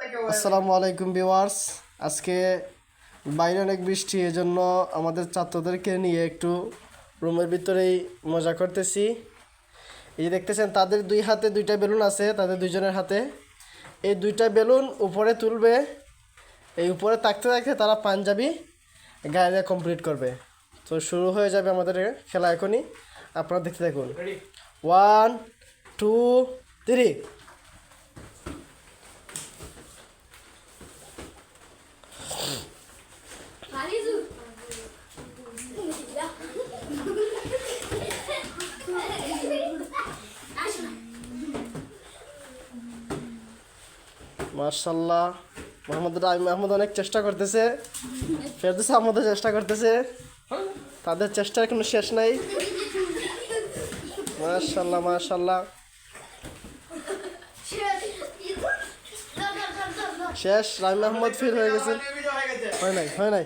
আসসালামু আলাইকুম ভিউয়ার্স। আজকে বাইরে অনেক বৃষ্টি, এজন্য আমাদের ছাত্রদেরকে নিয়ে একটু রুমের ভিতরেই মজা করতেছি। এই যে দেখতেছেন, তাদের দুই হাতে দুইটা বেলুন আছে, তাদের দুইজনের হাতে। এই দুইটা বেলুন উপরে তুলবে, এই উপরে থাকতে থাকতে তারা পাঞ্জাবি গায়ে কমপ্লিট করবে। তো শুরু হয়ে যাবে আমাদের খেলা এখনই, আপনারা দেখতে থাকুন। 1 2 3। মার্শাল্লাহ, মাহমুদ অনেক চেষ্টা করতেছে, ফেরদৌস আহমদও চেষ্টা করতেছে, তাদের চেষ্টার কোনো শেষ নাই। মার্শাল্লাহ মার্শাল্লাহ, শেষ। রাইম আহমদ ফিল হয়ে গেছে। হয় নাই।